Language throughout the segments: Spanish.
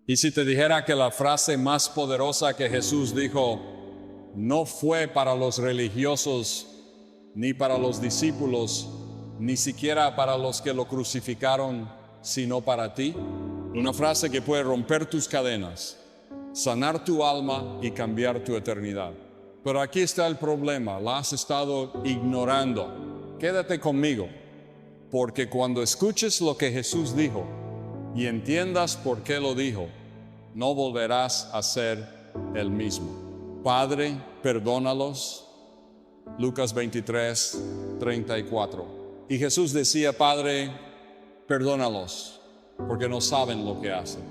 Y si te dijera que la frase más poderosa que Jesús dijo no fue para los religiosos, ni para los discípulos, ni siquiera para los que lo crucificaron, sino para ti. Una frase que puede romper tus cadenas, sanar tu alma y cambiar tu eternidad. Pero aquí está el problema, la has estado ignorando. Quédate conmigo, porque cuando escuches lo que Jesús dijo y entiendas por qué lo dijo, no volverás a ser el mismo. Padre, perdónalos. Lucas 23, 34. Y Jesús decía, Padre, perdónalos, porque no saben lo que hacen.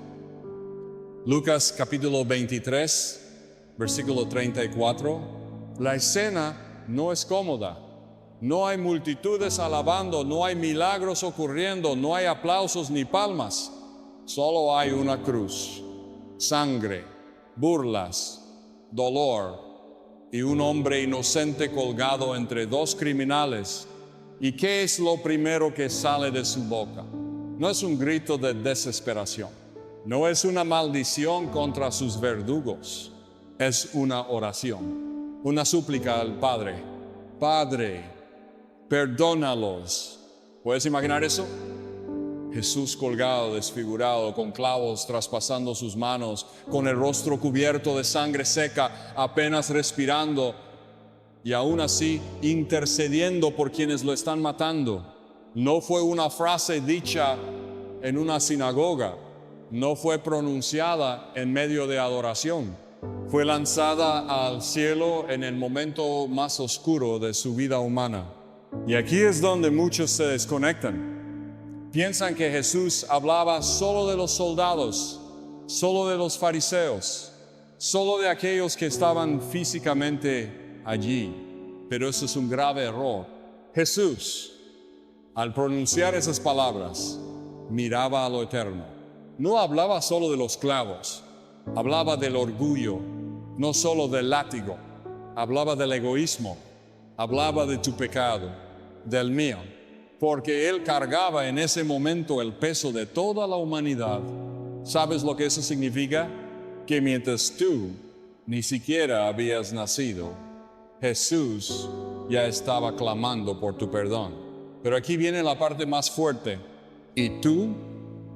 Lucas capítulo 23, versículo 34. La escena no es cómoda. No hay multitudes alabando, no hay milagros ocurriendo, no hay aplausos ni palmas. Solo hay una cruz, sangre, burlas, dolor y un hombre inocente colgado entre dos criminales. ¿Y qué es lo primero que sale de su boca? No es un grito de desesperación, no es una maldición contra sus verdugos, es una oración, una súplica al Padre. Padre, perdónalos. ¿Puedes imaginar eso? Jesús colgado, desfigurado, con clavos traspasando sus manos, con el rostro cubierto de sangre seca, apenas respirando, y aún así intercediendo por quienes lo están matando. No fue una frase dicha en una sinagoga, no fue pronunciada en medio de adoración, fue lanzada al cielo en el momento más oscuro de su vida humana. Y aquí es donde muchos se desconectan. Piensan que Jesús hablaba solo de los soldados, solo de los fariseos, solo de aquellos que estaban físicamente allí. Pero eso es un grave error. Jesús, al pronunciar esas palabras, miraba a lo eterno. No hablaba solo de los clavos, hablaba del orgullo, no solo del látigo, hablaba del egoísmo, hablaba de tu pecado, del mío, porque Él cargaba en ese momento el peso de toda la humanidad. ¿Sabes lo que eso significa? Que mientras tú ni siquiera habías nacido, Jesús ya estaba clamando por tu perdón. Pero aquí viene la parte más fuerte. ¿Y tú?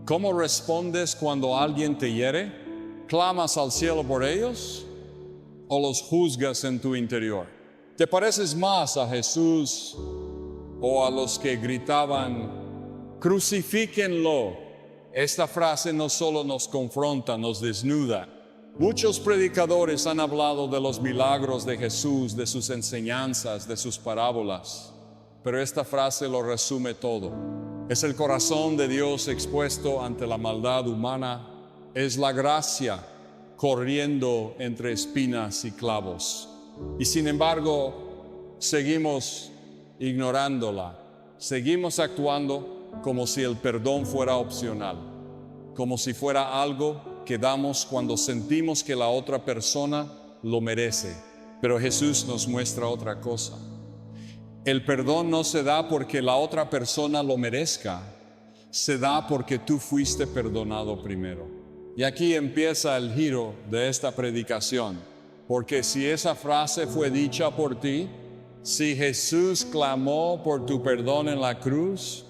¿Cómo respondes cuando alguien te hiere? ¿Clamas al cielo por ellos o los juzgas en tu interior? ¿Te pareces más a Jesús o a los que gritaban, crucifíquenlo? Esta frase no solo nos confronta, nos desnuda. Muchos predicadores han hablado de los milagros de Jesús, de sus enseñanzas, de sus parábolas, pero esta frase lo resume todo. Es el corazón de Dios expuesto ante la maldad humana, es la gracia corriendo entre espinas y clavos. Y sin embargo, seguimos ignorándola, seguimos actuando como si el perdón fuera opcional, como si fuera algo que damos cuando sentimos que la otra persona lo merece. Pero Jesús nos muestra otra cosa. El perdón no se da porque la otra persona lo merezca, se da porque tú fuiste perdonado primero. Y aquí empieza el giro de esta predicación, porque si esa frase fue dicha por ti, si Jesús clamó por tu perdón en la cruz,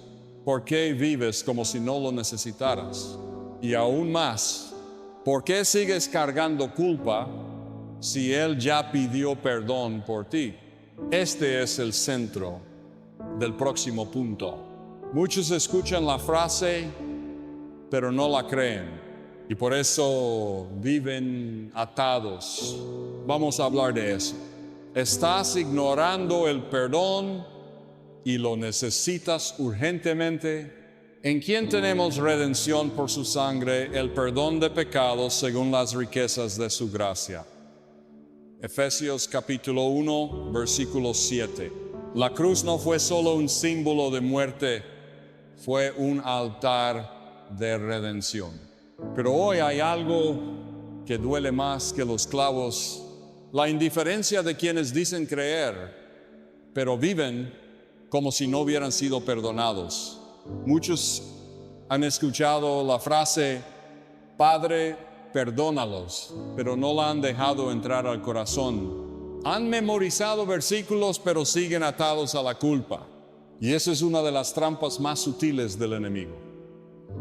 ¿por qué vives como si no lo necesitaras? Y aún más, ¿por qué sigues cargando culpa si Él ya pidió perdón por ti? Este es el centro del próximo punto. Muchos escuchan la frase, pero no la creen, y por eso viven atados. Vamos a hablar de eso. Estás ignorando el perdón y lo necesitas urgentemente. ¿En quién tenemos redención por su sangre, el perdón de pecados según las riquezas de su gracia? Efesios capítulo 1, versículo 7. La cruz no fue solo un símbolo de muerte, fue un altar de redención. Pero hoy hay algo que duele más que los clavos: la indiferencia de quienes dicen creer, pero viven como si no hubieran sido perdonados. Muchos han escuchado la frase, Padre, perdónalos, pero no la han dejado entrar al corazón. Han memorizado versículos, pero siguen atados a la culpa. Y esa es una de las trampas más sutiles del enemigo.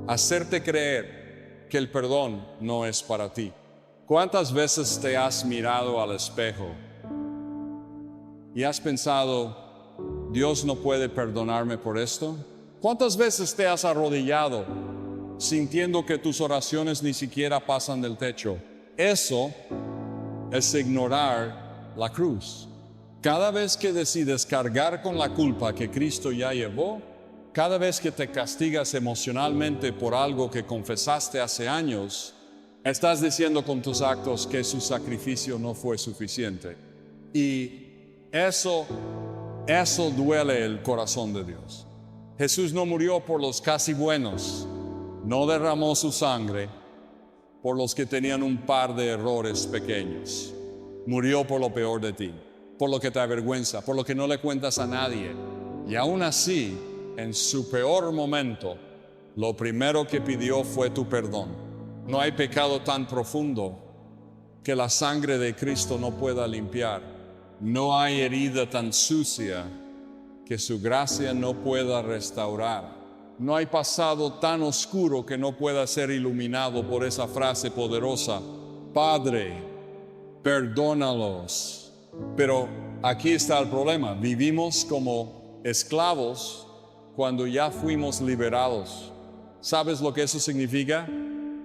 Hacerte creer que el perdón no es para ti. ¿Cuántas veces te has mirado al espejo y has pensado, Dios no puede perdonarme por esto? ¿Cuántas veces te has arrodillado sintiendo que tus oraciones ni siquiera pasan del techo? Eso es ignorar la cruz. Cada vez que decides cargar con la culpa que Cristo ya llevó, cada vez que te castigas emocionalmente por algo que confesaste hace años, estás diciendo con tus actos que su sacrificio no fue suficiente. Y eso duele el corazón de Dios. Jesús no murió por los casi buenos, no derramó su sangre por los que tenían un par de errores pequeños. Murió por lo peor de ti, por lo que te avergüenza, por lo que no le cuentas a nadie. Y aún así, en su peor momento, lo primero que pidió fue tu perdón. No hay pecado tan profundo que la sangre de Cristo no pueda limpiar. No hay herida tan sucia que su gracia no pueda restaurar. No hay pasado tan oscuro que no pueda ser iluminado por esa frase poderosa: Padre, perdónalos. Pero aquí está el problema. Vivimos como esclavos cuando ya fuimos liberados. ¿Sabes lo que eso significa?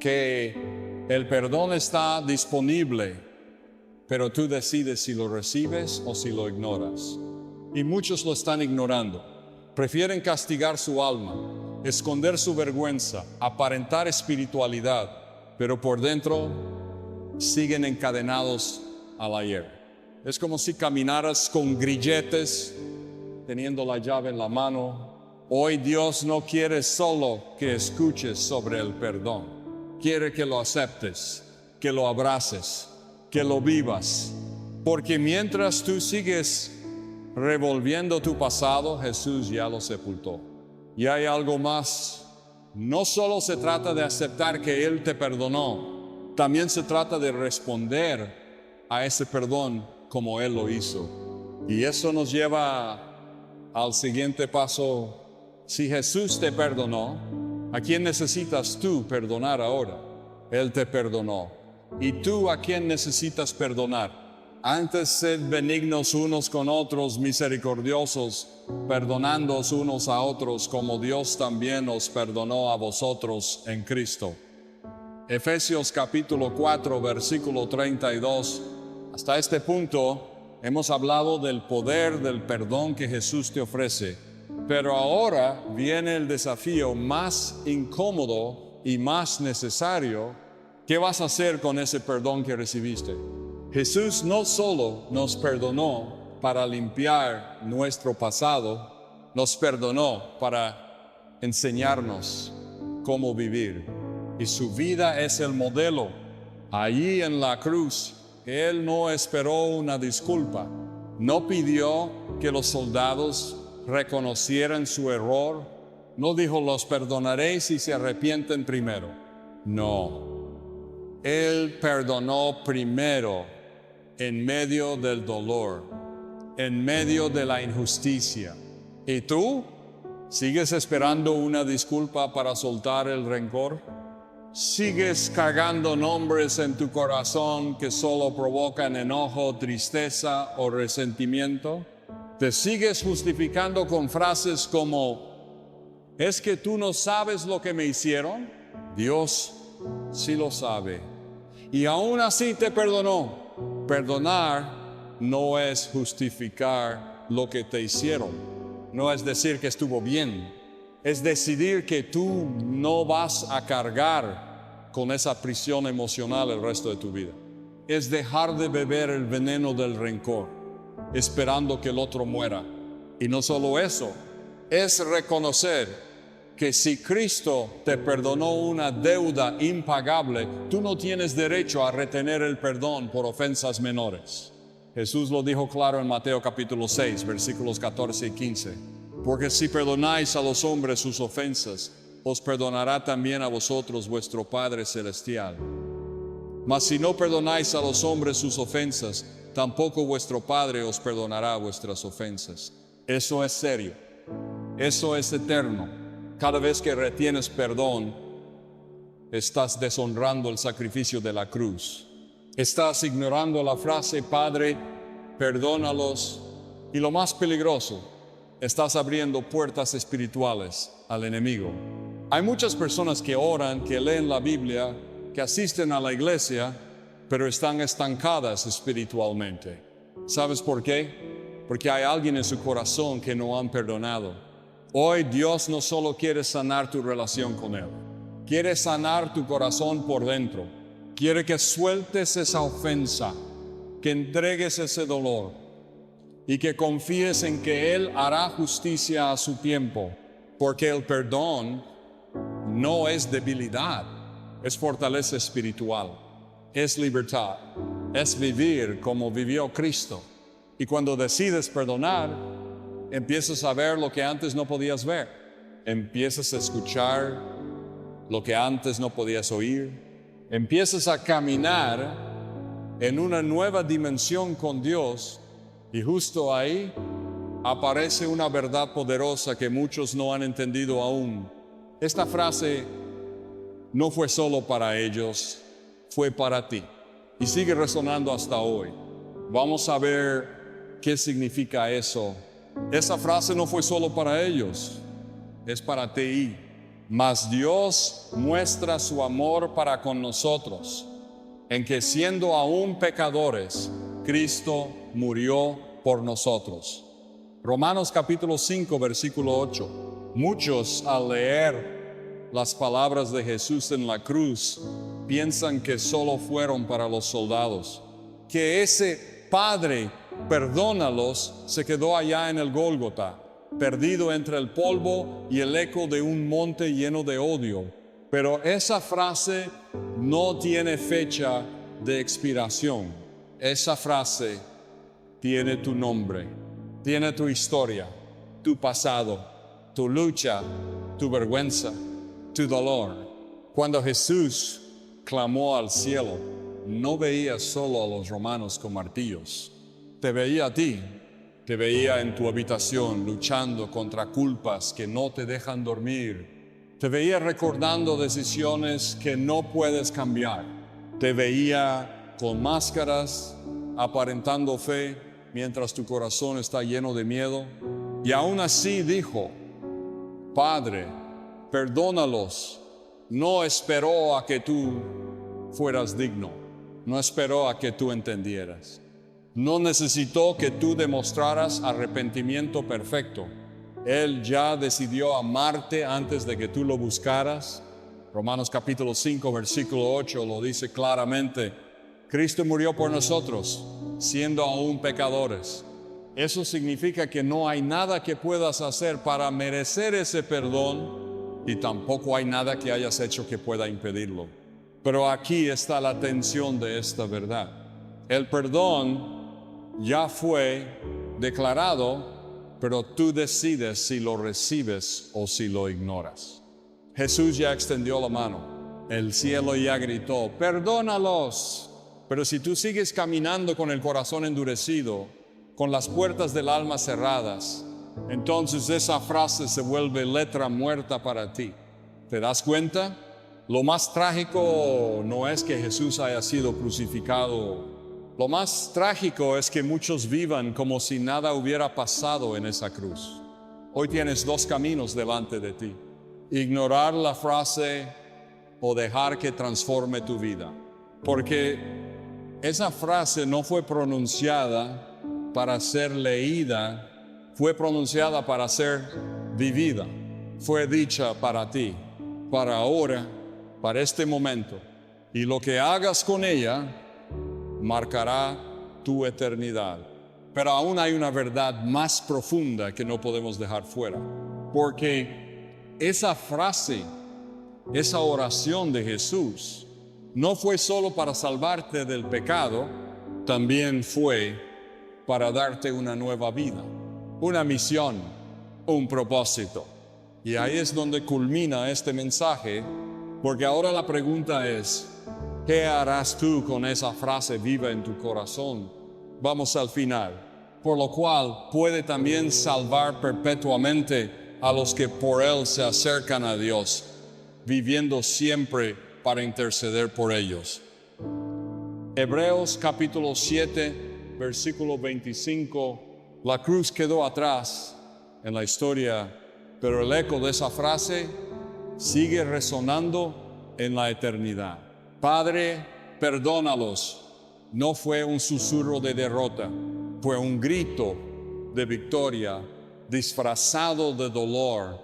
Que el perdón está disponible, pero tú decides si lo recibes o si lo ignoras. Y muchos lo están ignorando. Prefieren castigar su alma, esconder su vergüenza, aparentar espiritualidad, pero por dentro siguen encadenados al ayer. Es como si caminaras con grilletes, teniendo la llave en la mano. Hoy Dios no quiere solo que escuches sobre el perdón. Quiere que lo aceptes, que lo abraces, que lo vivas. Porque mientras tú sigues revolviendo tu pasado, Jesús ya lo sepultó. Y hay algo más. No solo se trata de aceptar que Él te perdonó, también se trata de responder a ese perdón como Él lo hizo. Y eso nos lleva al siguiente paso. Si Jesús te perdonó, ¿a quién necesitas tú perdonar ahora? Él te perdonó. ¿Y tú a quién necesitas perdonar? Antes sed benignos unos con otros, misericordiosos, perdonándoos unos a otros, como Dios también os perdonó a vosotros en Cristo. Efesios capítulo 4, versículo 32. Hasta este punto hemos hablado del poder del perdón que Jesús te ofrece. Pero ahora viene el desafío más incómodo y más necesario. ¿Qué vas a hacer con ese perdón que recibiste? Jesús no solo nos perdonó para limpiar nuestro pasado, nos perdonó para enseñarnos cómo vivir. Y su vida es el modelo. Allí en la cruz, Él no esperó una disculpa. No pidió que los soldados reconocieran su error. No dijo, los perdonaré si se arrepienten primero. No. Él perdonó primero en medio del dolor, en medio de la injusticia. ¿Y tú? ¿Sigues esperando una disculpa para soltar el rencor? ¿Sigues cargando nombres en tu corazón que solo provocan enojo, tristeza o resentimiento? ¿Te sigues justificando con frases como, es que tú no sabes lo que me hicieron? Dios sí lo sabe. Y aún así te perdonó. Perdonar no es justificar lo que te hicieron. No es decir que estuvo bien. Es decidir que tú no vas a cargar con esa prisión emocional el resto de tu vida. Es dejar de beber el veneno del rencor, esperando que el otro muera. Y no solo eso, es reconocer que si Cristo te perdonó una deuda impagable, tú no tienes derecho a retener el perdón por ofensas menores. Jesús lo dijo claro en Mateo capítulo 6, versículos 14 y 15. Porque si perdonáis a los hombres sus ofensas, os perdonará también a vosotros vuestro Padre Celestial. Mas si no perdonáis a los hombres sus ofensas, tampoco vuestro Padre os perdonará vuestras ofensas. Eso es serio. Eso es eterno. Cada vez que retienes perdón, estás deshonrando el sacrificio de la cruz. Estás ignorando la frase, Padre, perdónalos. Y lo más peligroso, estás abriendo puertas espirituales al enemigo. Hay muchas personas que oran, que leen la Biblia, que asisten a la iglesia, pero están estancadas espiritualmente. ¿Sabes por qué? Porque hay alguien en su corazón que no han perdonado. Hoy Dios no solo quiere sanar tu relación con Él, quiere sanar tu corazón por dentro. Quiere que sueltes esa ofensa, que entregues ese dolor y que confíes en que Él hará justicia a su tiempo, porque el perdón no es debilidad, es fortaleza espiritual, es libertad, es vivir como vivió Cristo. Y cuando decides perdonar, empiezas a ver lo que antes no podías ver, empiezas a escuchar lo que antes no podías oír, empiezas a caminar en una nueva dimensión con Dios. Y justo ahí aparece una verdad poderosa que muchos no han entendido aún. Esta frase no fue solo para ellos, fue para ti. Y sigue resonando hasta hoy. Vamos a ver qué significa eso. Esa frase no fue solo para ellos, es para ti. Mas Dios muestra su amor para con nosotros, en que siendo aún pecadores, Cristo murió por nosotros. Romanos capítulo 5, versículo 8. Muchos al leer las palabras de Jesús en la cruz piensan que solo fueron para los soldados, que ese Padre, perdónalos, se quedó allá en el Gólgota, perdido entre el polvo y el eco de un monte lleno de odio. Pero esa frase no tiene fecha de expiración. Esa frase tiene tu nombre, tiene tu historia, tu pasado, tu lucha, tu vergüenza, tu dolor. Cuando Jesús clamó al cielo, no veía solo a los romanos con martillos, te veía a ti. Te veía en tu habitación luchando contra culpas que no te dejan dormir. Te veía recordando decisiones que no puedes cambiar. Te veía con máscaras, aparentando fe, mientras tu corazón está lleno de miedo. Y aún así dijo, Padre, perdónalos. No esperó a que tú fueras digno. No esperó a que tú entendieras. No necesitó que tú demostraras arrepentimiento perfecto. Él ya decidió amarte antes de que tú lo buscaras. Romanos capítulo 5, versículo 8 lo dice claramente. Cristo murió por nosotros, siendo aún pecadores. Eso significa que no hay nada que puedas hacer para merecer ese perdón y tampoco hay nada que hayas hecho que pueda impedirlo. Pero aquí está la tensión de esta verdad. El perdón ya fue declarado, pero tú decides si lo recibes o si lo ignoras. Jesús ya extendió la mano. El cielo ya gritó, perdónalos. Pero si tú sigues caminando con el corazón endurecido, con las puertas del alma cerradas, entonces esa frase se vuelve letra muerta para ti. ¿Te das cuenta? Lo más trágico no es que Jesús haya sido crucificado. Lo más trágico es que muchos vivan como si nada hubiera pasado en esa cruz. Hoy tienes dos caminos delante de ti. Ignorar la frase o dejar que transforme tu vida. Porque esa frase no fue pronunciada para ser leída, fue pronunciada para ser vivida. Fue dicha para ti, para ahora, para este momento. Y lo que hagas con ella marcará tu eternidad. Pero aún hay una verdad más profunda que no podemos dejar fuera. Porque esa frase, esa oración de Jesús, no fue solo para salvarte del pecado, también fue para darte una nueva vida, una misión, un propósito. Y ahí es donde culmina este mensaje, porque ahora la pregunta es, ¿qué harás tú con esa frase viva en tu corazón? Vamos al final. Por lo cual puede también salvar perpetuamente a los que por él se acercan a Dios, viviendo siempre para interceder por ellos. Hebreos capítulo 7, versículo 25. La cruz quedó atrás en la historia, pero el eco de esa frase sigue resonando en la eternidad. Padre, perdónalos. No fue un susurro de derrota, fue un grito de victoria disfrazado de dolor.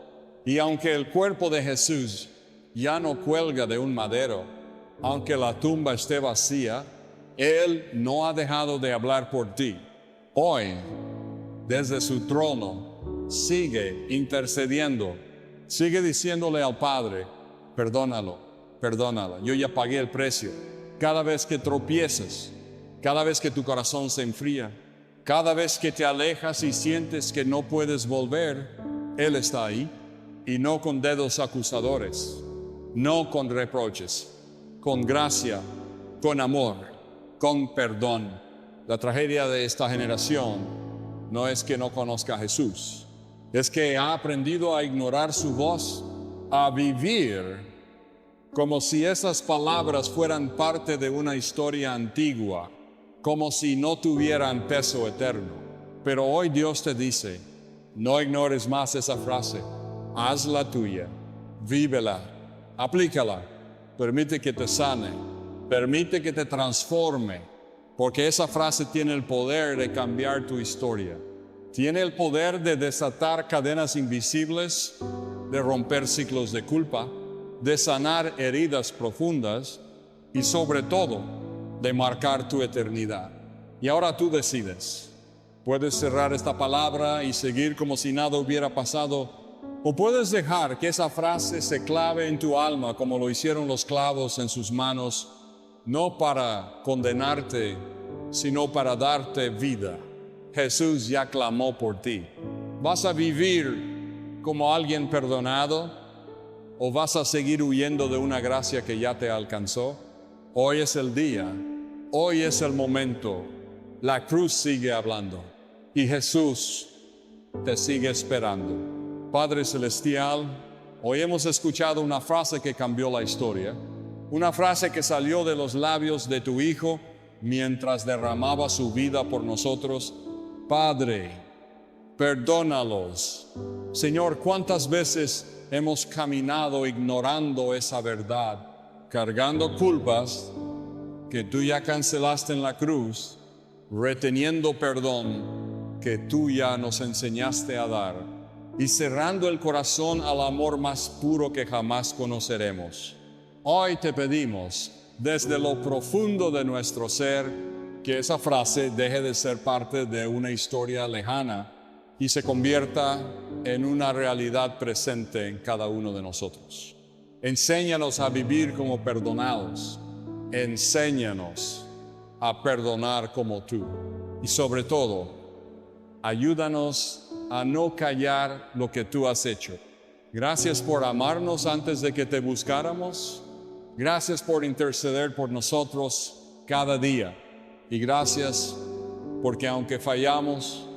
Y aunque el cuerpo de Jesús ya no cuelga de un madero, aunque la tumba esté vacía, Él no ha dejado de hablar por ti. Hoy, desde su trono, sigue intercediendo, sigue diciéndole al Padre, perdónalo, perdónala, yo ya pagué el precio. Cada vez que tropiezas, cada vez que tu corazón se enfría, cada vez que te alejas y sientes que no puedes volver, Él está ahí, y no con dedos acusadores, no con reproches, con gracia, con amor, con perdón. La tragedia de esta generación no es que no conozca a Jesús, es que ha aprendido a ignorar su voz, a vivir como si esas palabras fueran parte de una historia antigua, como si no tuvieran peso eterno. Pero hoy Dios te dice, no ignores más esa frase, hazla tuya, vívela, aplícala, permite que te sane, permite que te transforme, porque esa frase tiene el poder de cambiar tu historia. Tiene el poder de desatar cadenas invisibles, de romper ciclos de culpa, de sanar heridas profundas y sobre todo de marcar tu eternidad. Y ahora tú decides. Puedes cerrar esta palabra y seguir como si nada hubiera pasado, o puedes dejar que esa frase se clave en tu alma como lo hicieron los clavos en sus manos, no para condenarte, sino para darte vida. Jesús ya clamó por ti. ¿Vas a vivir como alguien perdonado o vas a seguir huyendo de una gracia que ya te alcanzó? Hoy es el día, hoy es el momento. La cruz sigue hablando y Jesús te sigue esperando. Padre Celestial, hoy hemos escuchado una frase que cambió la historia, una frase que salió de los labios de tu Hijo mientras derramaba su vida por nosotros. Padre, perdónalos. Señor, ¿cuántas veces hemos caminado ignorando esa verdad, cargando culpas que tú ya cancelaste en la cruz, reteniendo perdón que tú ya nos enseñaste a dar y cerrando el corazón al amor más puro que jamás conoceremos? Hoy te pedimos, desde lo profundo de nuestro ser, que esa frase deje de ser parte de una historia lejana y se convierta en una realidad presente en cada uno de nosotros. Enséñanos a vivir como perdonados. Enséñanos a perdonar como tú. Y sobre todo, ayúdanos a no callar lo que tú has hecho. Gracias por amarnos antes de que te buscáramos. Gracias por interceder por nosotros cada día. Y gracias porque aunque fallamos,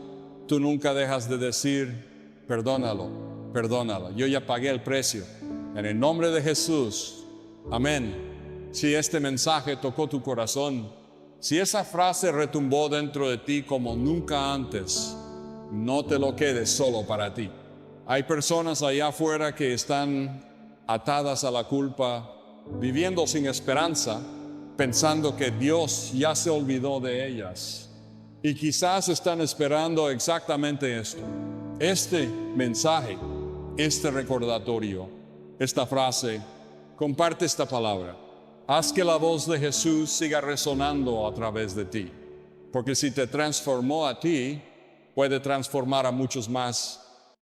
tú nunca dejas de decir, perdónalo, perdónala. Yo ya pagué el precio. En el nombre de Jesús. Amén. Si este mensaje tocó tu corazón, si esa frase retumbó dentro de ti como nunca antes, no te lo quedes solo para ti. Hay personas allá afuera que están atadas a la culpa, viviendo sin esperanza, pensando que Dios ya se olvidó de ellas. Y quizás están esperando exactamente esto. Este mensaje, este recordatorio, esta frase, comparte esta palabra. Haz que la voz de Jesús siga resonando a través de ti. Porque si te transformó a ti, puede transformar a muchos más